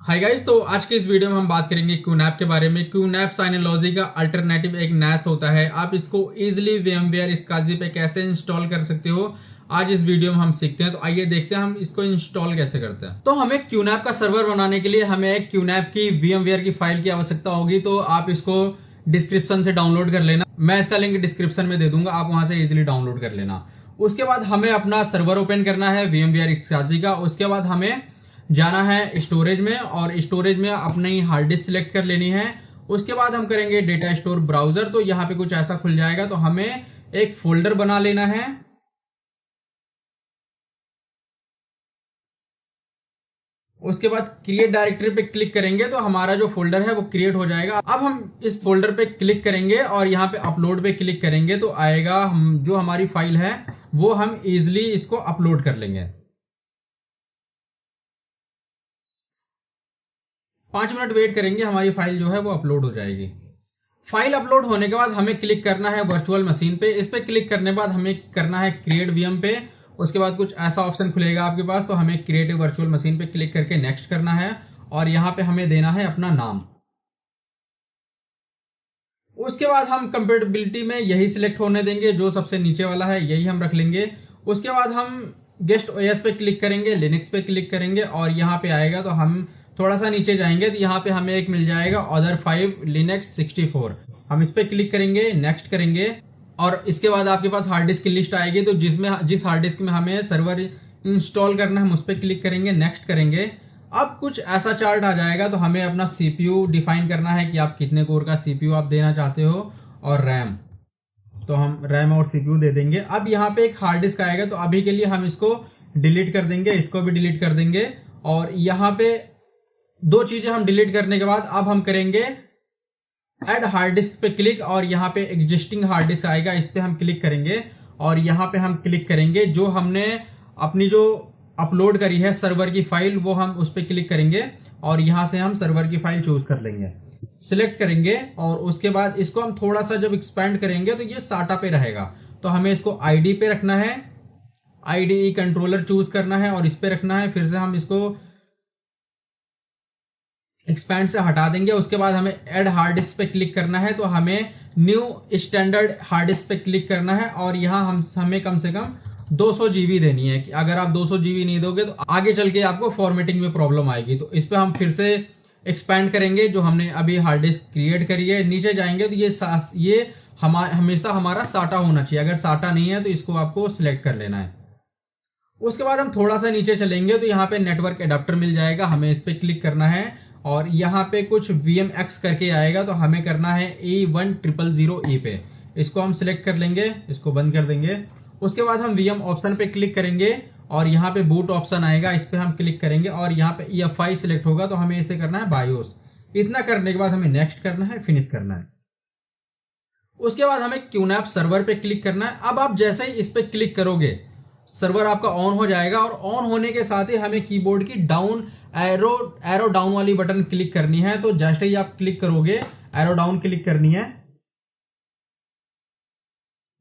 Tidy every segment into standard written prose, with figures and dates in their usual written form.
Hi guys, तो आज के इस वीडियो में हम बात करेंगे क्यूनैप के बारे में। क्यूनैप साइनोलॉजी का अल्टरनेटिव एक NAS होता है। आप इसको इजीली VMware SCSI पे कैसे इंस्टॉल कर सकते हो, आज इस वीडियो में हम सीखते हैं। तो आइए देखते हैं हम इसको इंस्टॉल कैसे करते हैं। तो हमें क्यूनैप का सर्वर बनाने के लिए हमें एक क्यूनैप की VMware की फाइल की आवश्यकता होगी। तो आप इसको डिस्क्रिप्शन से डाउनलोड कर लेना, मैं इसका लिंक डिस्क्रिप्शन में दे दूंगा, आप वहां से इजिली डाउनलोड कर लेना। उसके बाद हमें अपना सर्वर ओपन करना है VMware SCSI का। उसके बाद हमें जाना है स्टोरेज में और स्टोरेज में अपनी हार्ड डिस्क सिलेक्ट कर लेनी है। उसके बाद हम करेंगे डेटा स्टोर ब्राउजर। तो यहाँ पे कुछ ऐसा खुल जाएगा, तो हमें एक फोल्डर बना लेना है। उसके बाद क्रिएट डायरेक्टरी पे क्लिक करेंगे तो हमारा जो फोल्डर है वो क्रिएट हो जाएगा। अब हम इस फोल्डर पे क्लिक करेंगे और यहाँ पे अपलोड पे क्लिक करेंगे तो आएगा, हम जो हमारी फाइल है वो हम इजिली इसको अपलोड कर लेंगे। 5 मिनट वेट करेंगे, हमारी फाइल जो है वो अपलोड हो जाएगी। फाइल अपलोड होने के बाद हमें क्लिक करना है वर्चुअल मशीन पे। इस पे क्लिक करने के बाद हमें करना है क्रिएट VM पे। उसके बाद कुछ ऐसा ऑप्शन खुलेगा आपके पास, तो हमें क्रिएट वर्चुअल मशीन पे क्लिक करके नेक्स्ट करना है और यहाँ पे हमें देना है अपना नाम। उसके बाद हम कंपेटेबिलिटी में यही सिलेक्ट होने देंगे, जो सबसे नीचे वाला है यही हम रख लेंगे। उसके बाद हम गेस्ट OS पे क्लिक करेंगे, लिनक्स पे क्लिक करेंगे और यहाँ पे आएगा तो हम थोड़ा सा नीचे जाएंगे तो यहाँ पे हमें एक मिल जाएगा अदर 5 लिनक्स 64। हम इस पे क्लिक करेंगे, नेक्स्ट करेंगे और इसके बाद आपके पास हार्ड डिस्क की लिस्ट आएगी। तो जिस हार्ड डिस्क में हमें सर्वर इंस्टॉल करना है हम उस पर क्लिक करेंगे, नेक्स्ट करेंगे। अब कुछ ऐसा चार्ट आ जाएगा, तो हमें अपना CPU डिफाइन करना है कि आप कितने कोर का CPU आप देना चाहते हो और रैम, तो हम रैम और CPU दे देंगे। अब यहाँ पे एक हार्ड डिस्क आएगा, तो अभी के लिए हम इसको डिलीट कर देंगे, इसको भी डिलीट कर देंगे। और यहाँ पे दो चीजें हम डिलीट करने के बाद अब हम करेंगे ऐड हार्ड डिस्क पे क्लिक और यहाँ पे एग्जिस्टिंग हार्ड डिस्क आएगा, इस पे हम क्लिक करेंगे और यहाँ पे हम क्लिक करेंगे जो हमने अपनी जो अपलोड करी है सर्वर की फाइल, वो हम उस पे क्लिक करेंगे और यहाँ से हम सर्वर की फाइल चूज कर लेंगे, सिलेक्ट करेंगे। और उसके बाद इसको हम थोड़ा सा जब एक्सपेंड करेंगे तो ये SATA पे रहेगा, तो हमें इसको ID पे रखना है, IDE कंट्रोलर चूज करना है और इस पे रखना है। फिर से हम इसको एक्सपैंड से हटा देंगे। उसके बाद हमें ऐड हार्ड डिस्क पे क्लिक करना है, तो हमें न्यू स्टैंडर्ड हार्ड डिस्क पे क्लिक करना है और यहाँ हमें कम से कम 200 GB देनी है। अगर आप 200 GB नहीं दोगे तो आगे चल के आपको फॉर्मेटिंग में प्रॉब्लम आएगी। तो इस पे हम फिर से एक्सपैंड करेंगे, जो हमने अभी हार्ड डिस्क क्रिएट करी है। नीचे जाएंगे तो ये हमेशा हमारा SATA होना चाहिए, अगर SATA नहीं है तो इसको आपको सिलेक्ट कर लेना है। उसके बाद हम थोड़ा सा नीचे चलेंगे तो यहाँ पे नेटवर्क एडाप्टर मिल जाएगा, हमें इस पे क्लिक करना है और यहाँ पे कुछ VMX करके आएगा, तो हमें करना है E1000E पे। इसको हम सिलेक्ट कर लेंगे, इसको बंद कर देंगे। उसके बाद हम VM ऑप्शन पे क्लिक करेंगे और यहाँ पे बूट ऑप्शन आएगा, इस पे हम क्लिक करेंगे और यहाँ पे EFI सिलेक्ट होगा, तो हमें इसे करना है BIOS। इतना करने के बाद हमें नेक्स्ट करना है, फिनिश करना है। उसके बाद हमें क्यूनैप सर्वर पे क्लिक करना है। अब आप जैसे ही इस पे क्लिक करोगे सर्वर आपका ऑन हो जाएगा और ऑन होने के साथ ही हमें कीबोर्ड की डाउन एरो डाउन वाली बटन क्लिक करनी है। तो जैसे ही आप क्लिक करोगे, एरो डाउन क्लिक करनी है,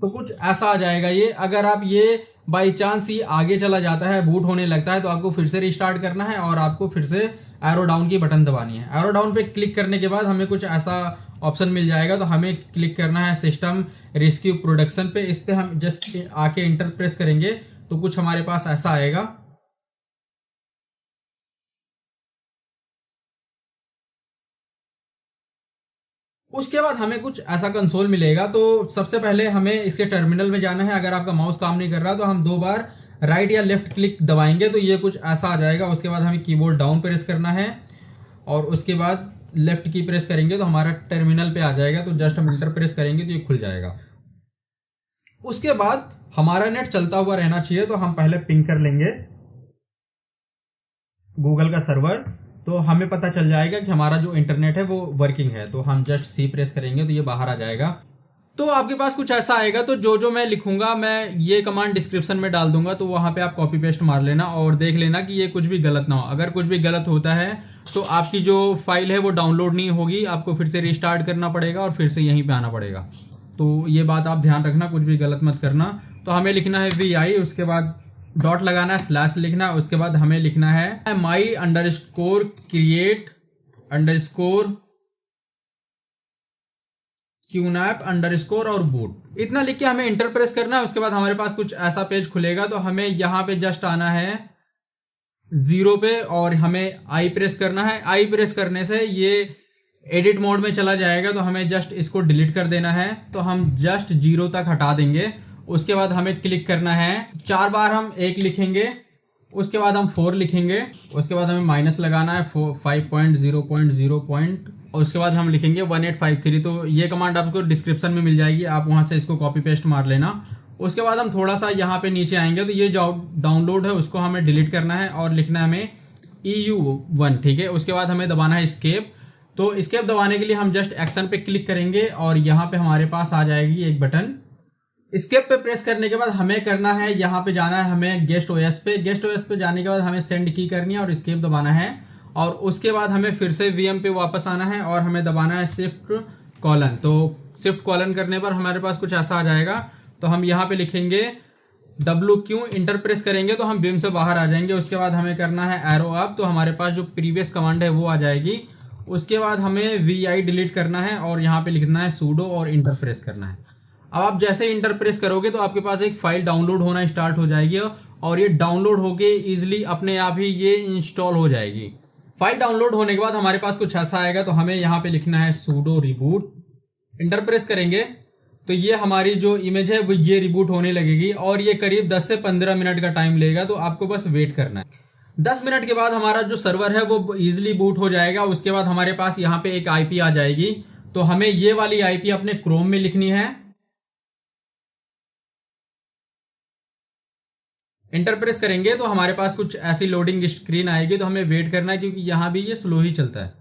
तो कुछ ऐसा आ जाएगा ये। अगर आप ये बाई चांस ही आगे चला जाता है, बूट होने लगता है, तो आपको फिर से रिस्टार्ट करना है और आपको फिर से एरो डाउन की बटन दबानी है। एरो डाउन पे क्लिक करने के बाद हमें कुछ ऐसा ऑप्शन मिल जाएगा, तो हमें क्लिक करना है सिस्टम रेस्क्यू प्रोडक्शन पे। इस पे हम जस्ट आके इंटर प्रेस करेंगे तो कुछ हमारे पास ऐसा आएगा। उसके बाद हमें कुछ ऐसा कंसोल मिलेगा। तो सबसे पहले हमें इसके टर्मिनल में जाना है। अगर आपका माउस काम नहीं कर रहा तो हम 2 बार राइट या लेफ्ट क्लिक दबाएंगे तो ये कुछ ऐसा आ जाएगा। उसके बाद हमें कीबोर्ड डाउन प्रेस करना है और उसके बाद लेफ्ट की प्रेस करेंगे तो हमारा टर्मिनल पे आ जाएगा। तो जस्ट हम इंटर प्रेस करेंगे तो ये खुल जाएगा। उसके बाद हमारा नेट चलता हुआ रहना चाहिए, तो हम पहले पिंग कर लेंगे गूगल का सर्वर, तो हमें पता चल जाएगा कि हमारा जो इंटरनेट है वो वर्किंग है। तो हम जस्ट C प्रेस करेंगे तो ये बाहर आ जाएगा। तो आपके पास कुछ ऐसा आएगा, तो जो मैं लिखूंगा मैं ये कमांड डिस्क्रिप्शन में डाल दूंगा, तो वहां पे आप कॉपी पेस्ट मार लेना और देख लेना कि ये कुछ भी गलत ना हो। अगर कुछ भी गलत होता है तो आपकी जो फाइल है वो डाउनलोड नहीं होगी, आपको फिर से रिस्टार्ट करना पड़ेगा और फिर से यहीं पे आना पड़ेगा। तो ये बात आप ध्यान रखना, कुछ भी गलत मत करना। तो हमें लिखना है VI, उसके बाद डॉट लगाना है, स्लैश लिखना है, उसके बाद हमें लिखना है माई अंडरस्कोर क्रिएट अंडरस्कोर क्यूनैप अंडरस्कोर और बूट। इतना लिख के हमें इंटर प्रेस करना है। उसके बाद हमारे पास कुछ ऐसा पेज खुलेगा, तो हमें यहाँ पे जस्ट आना है 0 पे और हमें आई प्रेस करना है। आई प्रेस करने से ये एडिट मोड में चला जाएगा, तो हमें जस्ट इसको डिलीट कर देना है। तो हम जस्ट 0 तक हटा देंगे। उसके बाद हमें क्लिक करना है, 4 बार हम 1 लिखेंगे, उसके बाद हम 4 लिखेंगे, उसके बाद हमें माइनस लगाना है 5.0.0 और उसके बाद हम लिखेंगे 1853। तो ये कमांड आपको डिस्क्रिप्शन में मिल जाएगी, आप वहां से इसको कॉपी पेस्ट मार लेना। उसके बाद हम थोड़ा सा यहाँ पे नीचे आएंगे, तो ये जो डाउनलोड है उसको हमें डिलीट करना है और लिखना है हमें EU1, ठीक है। उसके बाद हमें दबाना है एस्केप। तो एस्केप दबाने के लिए हम जस्ट एक्शन पे क्लिक करेंगे और यहाँ पे हमारे पास आ जाएगी एक बटन। एस्केप पे प्रेस करने के बाद हमें करना है, यहाँ पे जाना है हमें गेस्ट ओएस पे। गेस्ट ओएस पे जाने के बाद हमें सेंड की करनी है और एस्केप दबाना है और उसके बाद हमें फिर से VM पे वापस आना है और हमें दबाना है शिफ्ट कॉलन। तो शिफ्ट कॉलन करने पर हमारे पास कुछ ऐसा आ जाएगा। तो हम यहाँ पे लिखेंगे WQ, इंटर प्रेस करेंगे तो हम बीम से बाहर आ जाएंगे। उसके बाद हमें करना है एरो अप, तो हमारे पास जो प्रीवियस कमांड है वो आ जाएगी। उसके बाद हमें VI डिलीट करना है और यहाँ पे लिखना है sudo और इंटर प्रेस करना है। अब आप जैसे इंटर प्रेस करोगे तो आपके पास एक फाइल डाउनलोड होना स्टार्ट हो जाएगी और ये डाउनलोड होके इजिली अपने आप ही ये इंस्टॉल हो जाएगी। फाइल डाउनलोड होने के बाद हमारे पास कुछ ऐसा आएगा, तो हमें यहाँ पे लिखना है sudo reboot। इंटर प्रेस करेंगे तो ये हमारी जो इमेज है वो ये रिबूट होने लगेगी और ये करीब 10 से 15 मिनट का टाइम लेगा। तो आपको बस वेट करना है। 10 मिनट के बाद हमारा जो सर्वर है वो इजिली बूट हो जाएगा। उसके बाद हमारे पास यहाँ पे एक IP आ जाएगी, तो हमें ये वाली IP अपने क्रोम में लिखनी है। इंटर प्रेस करेंगे तो हमारे पास कुछ ऐसी लोडिंग स्क्रीन आएगी, तो हमें वेट करना है क्योंकि यहाँ भी ये स्लो ही चलता है।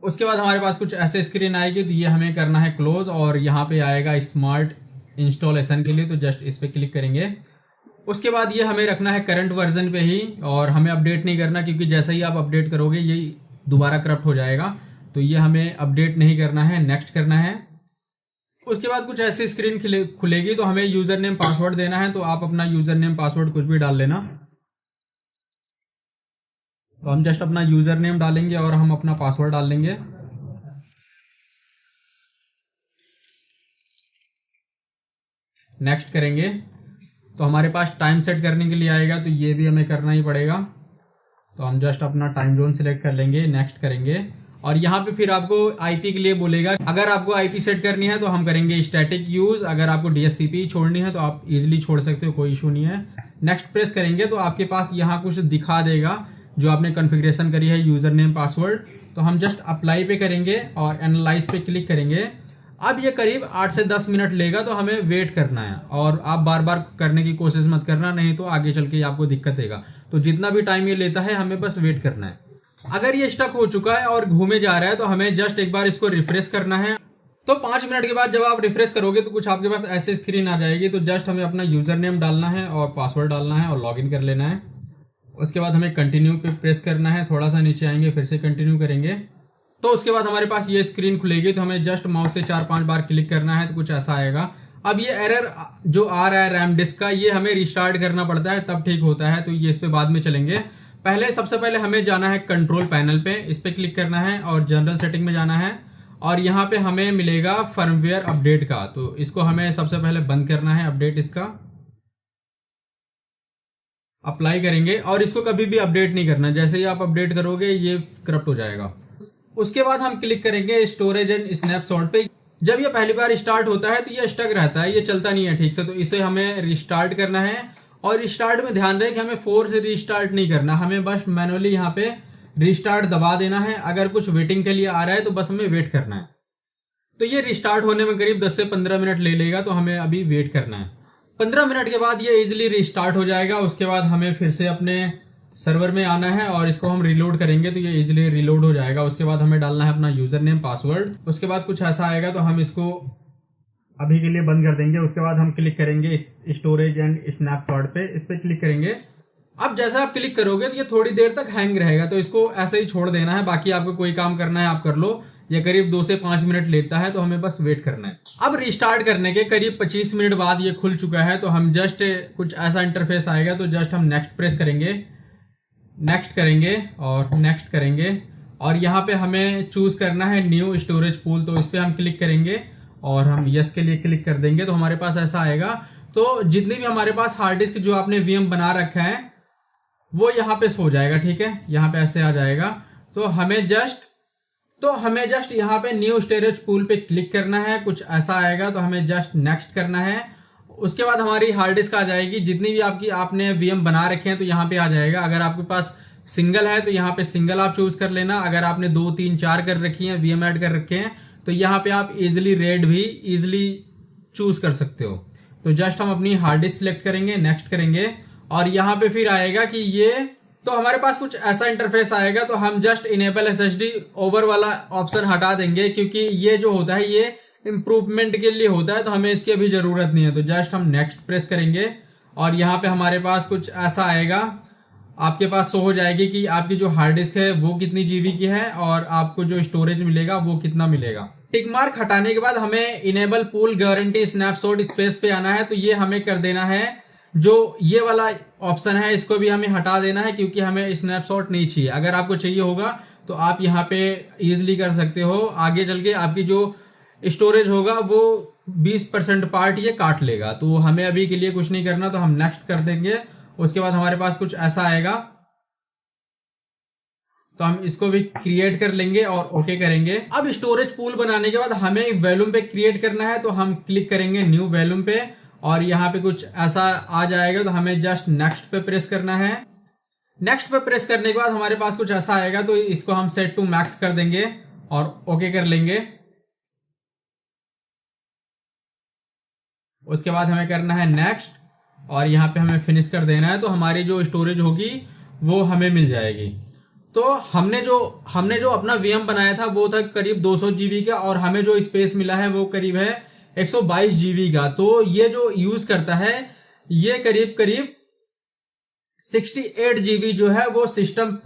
उसके बाद हमारे पास कुछ ऐसे स्क्रीन आएगी, तो ये हमें करना है क्लोज और यहाँ पे आएगा स्मार्ट इंस्टॉलेशन के लिए, तो जस्ट इस पे क्लिक करेंगे। उसके बाद ये हमें रखना है करंट वर्जन पे ही और हमें अपडेट नहीं करना, क्योंकि जैसे ही आप अपडेट करोगे ये दोबारा करप्ट हो जाएगा। तो ये हमें अपडेट नहीं करना है, नेक्स्ट करना है। उसके बाद कुछ ऐसी स्क्रीन खुलेगी, तो हमें यूजर नेम पासवर्ड देना है। तो आप अपना यूजर नेम पासवर्ड कुछ भी डाल लेना। तो हम जस्ट अपना यूजर नेम डालेंगे और हम अपना पासवर्ड डाल लेंगे। नेक्स्ट करेंगे तो हमारे पास टाइम सेट करने के लिए आएगा, तो ये भी हमें करना ही पड़ेगा। तो हम जस्ट अपना टाइम जोन सिलेक्ट कर लेंगे, नेक्स्ट करेंगे और यहाँ पे फिर आपको IP के लिए बोलेगा। अगर आपको IP सेट करनी है तो हम करेंगे स्टैटिक यूज, अगर आपको DHCP छोड़नी है तो आप इजिली छोड़ सकते हो, कोई इशू नहीं है। नेक्स्ट प्रेस करेंगे तो आपके पास यहाँ कुछ दिखा देगा जो आपने कॉन्फ़िगरेशन करी है, यूजर नेम पासवर्ड। तो हम जस्ट अप्लाई पे करेंगे और एनालाइज पे क्लिक करेंगे। अब ये करीब 8 से 10 मिनट लेगा, तो हमें वेट करना है और आप बार बार करने की कोशिश मत करना, नहीं तो आगे चल के आपको दिक्कत देगा। तो जितना भी टाइम ये लेता है हमें बस वेट करना है। अगर ये स्टक हो चुका है और घूमे जा रहा है तो हमें जस्ट एक बार इसको रिफ्रेश करना है। तो 5 मिनट के बाद जब आप रिफ्रेश करोगे तो कुछ आपके पास ऐसे स्क्रीन आ जाएगी। तो जस्ट हमें अपना यूजर नेम डालना है और पासवर्ड डालना है और लॉगिन कर लेना है। उसके बाद हमें कंटिन्यू पे प्रेस करना है, थोड़ा सा नीचे आएंगे, फिर से कंटिन्यू करेंगे। तो उसके बाद हमारे पास ये स्क्रीन खुलेगी, तो हमें जस्ट माउस से 4-5 बार क्लिक करना है, तो कुछ ऐसा आएगा। अब ये एरर जो आ रहा है रैम डिस्क का, ये हमें रिस्टार्ट करना पड़ता है तब ठीक होता है। तो ये इस पे बाद में चलेंगे। सबसे पहले हमें जाना है कंट्रोल पैनल पे, इस पे क्लिक करना है और जनरल सेटिंग में जाना है और यहाँ पे हमें मिलेगा फर्मवेयर अपडेट का। तो इसको हमें सबसे पहले बंद करना है, अपडेट इसका अप्लाई करेंगे और इसको कभी भी अपडेट नहीं करना। जैसे ही आप अपडेट करोगे ये करप्ट हो जाएगा। उसके बाद हम क्लिक करेंगे स्टोरेज एंड स्नैपशॉट पे। जब ये पहली बार स्टार्ट होता है तो ये स्टक रहता है, ये चलता नहीं है ठीक से। तो इसे हमें रिस्टार्ट करना है और रिस्टार्ट में ध्यान रहे कि हमें 4 से रिस्टार्ट नहीं करना, हमें बस मैनुअली यहाँ पे रिस्टार्ट दबा देना है। अगर कुछ वेटिंग के लिए आ रहा है तो बस हमें वेट करना है। तो ये रिस्टार्ट होने में करीब 10 से 15 मिनट ले लेगा, तो हमें अभी वेट करना है। 15 मिनट के बाद ये इजिली रिस्टार्ट हो जाएगा। उसके बाद हमें फिर से अपने सर्वर में आना है और इसको हम रिलोड करेंगे, तो ये इजिली रिलोड हो जाएगा। उसके बाद हमें डालना है अपना यूजर नेम पासवर्ड। उसके बाद कुछ ऐसा आएगा, तो हम इसको अभी के लिए बंद कर देंगे। उसके बाद हम क्लिक करेंगे स्टोरेज एंड स्नैपशॉट पे, इस पे क्लिक करेंगे। अब जैसा आप क्लिक करोगे तो ये थोड़ी देर तक हैंग रहेगा, तो इसको ऐसे ही छोड़ देना है। बाकी आपको कोई काम करना है आप कर लो। ये करीब 2 से 5 मिनट लेता है, तो हमें बस वेट करना है। अब रिस्टार्ट करने के करीब 25 मिनट बाद ये खुल चुका है, तो हम जस्ट कुछ ऐसा इंटरफेस आएगा, तो जस्ट हम नेक्स्ट प्रेस करेंगे, नेक्स्ट करेंगे और नेक्स्ट करेंगे, और यहाँ पे हमें चूज करना है न्यू स्टोरेज पूल, तो इस पर हम क्लिक करेंगे और हम यस के लिए क्लिक कर देंगे, तो हमारे पास ऐसा आएगा। तो जितनी भी हमारे पास हार्ड डिस्क जो आपने वीएम बना रखा है वो यहाँ पे सो जाएगा, ठीक है, यहाँ पे ऐसे आ जाएगा। तो हमें जस्ट यहाँ पे न्यू स्टोरेज पूल पे क्लिक करना है, कुछ ऐसा आएगा, तो हमें जस्ट नेक्स्ट करना है। उसके बाद हमारी हार्ड डिस्क आ जाएगी, जितनी भी आपने वीएम बना रखे हैं तो यहाँ पे आ जाएगा। अगर आपके पास सिंगल है तो यहाँ पे सिंगल आप चूज कर लेना, अगर आपने 2, 3, 4 कर रखी है, वीएम ऐड कर रखे हैं, तो यहाँ पे आप इजिली रेड भी इजिली चूज कर सकते हो। तो जस्ट हम अपनी हार्ड डिस्क सिलेक्ट करेंगे, नेक्स्ट करेंगे, और यहाँ पे फिर आएगा कि ये, तो हमारे पास कुछ ऐसा इंटरफेस आएगा। तो हम जस्ट इनेबल एसएसडी ओवर वाला ऑप्शन हटा देंगे, क्योंकि ये जो होता है ये इंप्रूवमेंट के लिए होता है, तो हमें इसकी अभी जरूरत नहीं है। तो जस्ट हम नेक्स्ट प्रेस करेंगे और यहाँ पे हमारे पास कुछ ऐसा आएगा, आपके पास शो हो जाएगी कि आपकी जो हार्ड डिस्क है वो कितनी जीबी की है और आपको जो स्टोरेज मिलेगा वो कितना मिलेगा। टिक मार्क हटाने के बाद हमें enable pool guarantee snapshot space पे आना है, तो ये हमें कर देना है। जो ये वाला ऑप्शन है इसको भी हमें हटा देना है, क्योंकि हमें स्नैपशॉट नहीं चाहिए। अगर आपको चाहिए होगा तो आप यहाँ पे इजिली कर सकते हो। आगे चल के आपकी जो स्टोरेज होगा वो 20% पार्ट ये काट लेगा, तो हमें अभी के लिए कुछ नहीं करना, तो हम नेक्स्ट कर देंगे। उसके बाद हमारे पास कुछ ऐसा आएगा, तो हम इसको भी क्रिएट कर लेंगे और ओके करेंगे। अब स्टोरेज पूल बनाने के बाद हमें वॉल्यूम पे क्रिएट करना है, तो हम क्लिक करेंगे न्यू वॉल्यूम पे और यहाँ पे कुछ ऐसा आ जाएगा, तो हमें जस्ट नेक्स्ट पे प्रेस करना है। नेक्स्ट पे प्रेस करने के बाद हमारे पास कुछ ऐसा आएगा, तो इसको हम सेट टू मैक्स कर देंगे और ओके कर लेंगे। उसके बाद हमें करना है नेक्स्ट और यहाँ पे हमें फिनिश कर देना है, तो हमारी जो स्टोरेज होगी वो हमें मिल जाएगी। तो हमने जो अपना वीएम बनाया था वो था करीब 200 जीबी का, और हमें जो स्पेस मिला है वो करीब है 122 जीबी का। तो ये जो यूज करता है ये करीब 68 जीबी जो है वो सिस्टम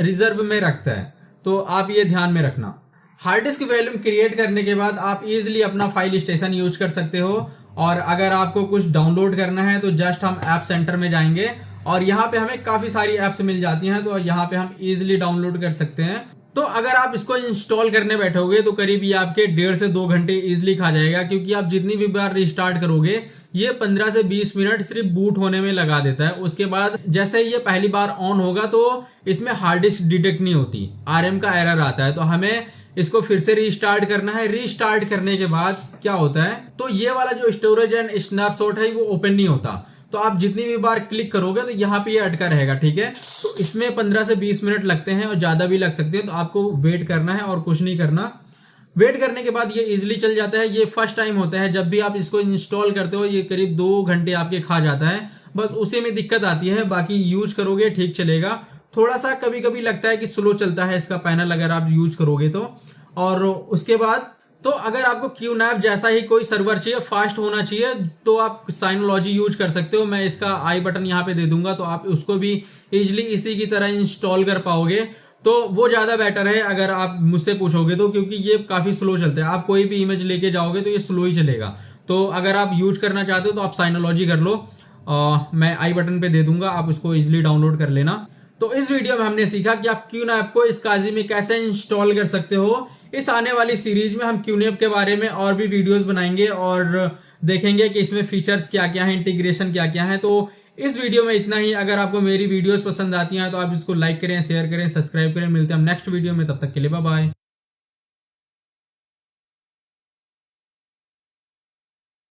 रिजर्व में रखता है, तो आप ये ध्यान में रखना। हार्ड डिस्क वॉल्यूम क्रिएट करने के बाद आप इजिली अपना फाइल स्टेशन यूज कर सकते हो, और अगर आपको कुछ डाउनलोड करना है तो जस्ट हम ऐप सेंटर में जाएंगे और यहाँ पे हमें काफी सारी एप्स मिल जाती हैं, तो यहाँ पे हम इजिली डाउनलोड कर सकते हैं। तो अगर आप इसको इंस्टॉल करने बैठोगे तो करीब ये आपके 1.5 से 2 घंटे इजिली खा जाएगा, क्योंकि आप जितनी भी बार रिस्टार्ट करोगे ये 15 से 20 मिनट सिर्फ बूट होने में लगा देता है। उसके बाद जैसे ये पहली बार ऑन होगा तो इसमें हार्ड डिस्क डिटेक्ट नहीं होती, आरएम का एरर आता है, तो हमें इसको फिर से रीस्टार्ट करना है। रीस्टार्ट करने के बाद क्या होता है, तो ये वाला जो स्टोरेज एंड स्नैपशॉट है वो ओपन नहीं होता, तो आप जितनी भी बार क्लिक करोगे तो यहाँ पे ये अटका रहेगा, ठीक है। तो इसमें 15 से 20 मिनट लगते हैं और ज्यादा भी लग सकते हैं, तो आपको वेट करना है और कुछ नहीं करना। वेट करने के बाद ये इजिली चल जाता है। ये फर्स्ट टाइम होता है जब भी आप इसको इंस्टॉल करते हो, ये करीब 2 घंटे आपके खा जाता है, बस उसी में दिक्कत आती है, बाकी यूज करोगे ठीक चलेगा। थोड़ा सा कभी कभी लगता है कि स्लो चलता है इसका पैनल अगर आप यूज करोगे तो। और उसके बाद तो अगर आपको QNAP जैसा ही कोई सर्वर चाहिए, फास्ट होना चाहिए, तो आप साइनोलॉजी यूज कर सकते हो। मैं इसका आई बटन यहाँ पे दे दूंगा, तो आप उसको भी इजिली इसी की तरह इंस्टॉल कर पाओगे, तो वो ज्यादा बेटर है अगर आप मुझसे पूछोगे तो, क्योंकि ये काफी स्लो चलता है। आप कोई भी इमेज लेके जाओगे तो ये स्लो ही चलेगा। तो अगर आप यूज करना चाहते हो तो आप साइनोलॉजी कर लो, मैं आई बटन पे दे दूंगा, आप उसको इजिली डाउनलोड कर लेना। तो इस वीडियो में हमने सीखा कि आप QNAP को इस काजी में कैसे इंस्टॉल कर सकते हो। इस आने वाली सीरीज में हम QNAP के बारे में और भी वीडियोस बनाएंगे और देखेंगे कि इसमें फीचर्स क्या क्या है, इंटीग्रेशन क्या क्या है। तो इस वीडियो में इतना ही। अगर आपको मेरी वीडियोस पसंद आती हैं तो आप इसको लाइक करें, शेयर करें, सब्सक्राइब करें। मिलते हैं हम नेक्स्ट वीडियो में, तब तक के लिए बाय बाय।